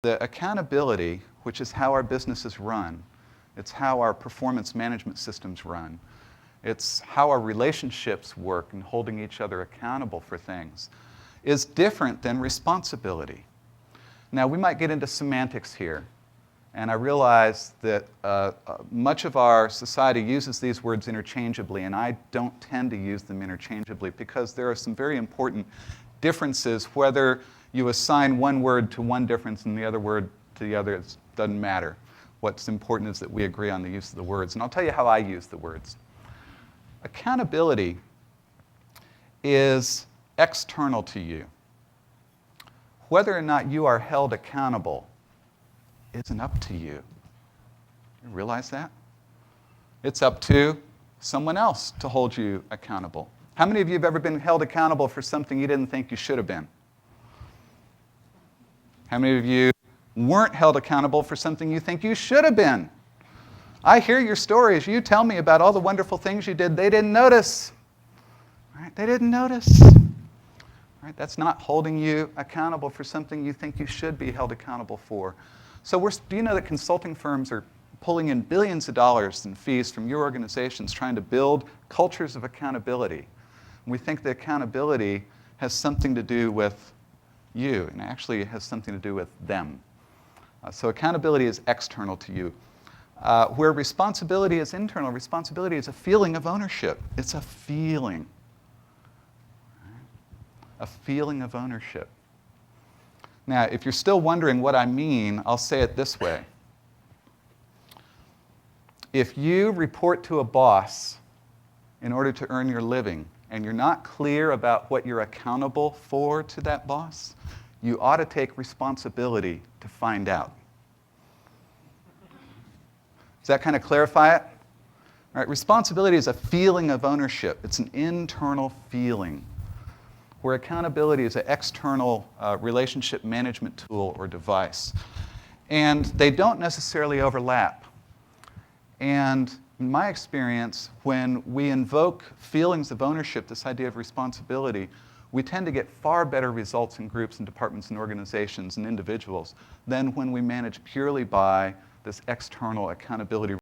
The accountability, which is how our businesses run, it's how our performance management systems run, it's how our relationships work and holding each other accountable for things, is different than responsibility. Now, we might get into semantics here, and I realize that much of our society uses these words interchangeably, and I don't tend to use them interchangeably because there are some very important differences. Whether you assign one word to one difference and the other word to the other, it doesn't matter. What's important is that we agree on the use of the words, and I'll tell you how I use the words. Accountability is external to you. Whether or not you are held accountable isn't up to you. You realize that? It's up to someone else to hold you accountable. How many of you have ever been held accountable for something you didn't think you should have been? How many of you weren't held accountable for something you think you should have been? I hear your stories. You tell me about all the wonderful things you did. They didn't notice. Right? They didn't notice. Right? That's not holding you accountable for something you think you should be held accountable for. So do you know that consulting firms are pulling in billions of dollars in fees from your organizations trying to build cultures of accountability? And we think that accountability has something to do with you, and actually it has something to do with them. So accountability is external to you. Where responsibility is internal, responsibility is a feeling of ownership. It's a feeling. A feeling of ownership. Now, if you're still wondering what I mean, I'll say it this way. If you report to a boss in order to earn your living, and you're not clear about what you're accountable for to that boss, you ought to take responsibility to find out. Does that kind of clarify it? All right, responsibility is a feeling of ownership. It's an internal feeling, where accountability is an external relationship management tool or device. And they don't necessarily overlap. And in my experience, when we invoke feelings of ownership, this idea of responsibility, we tend to get far better results in groups and departments and organizations and individuals than when we manage purely by this external accountability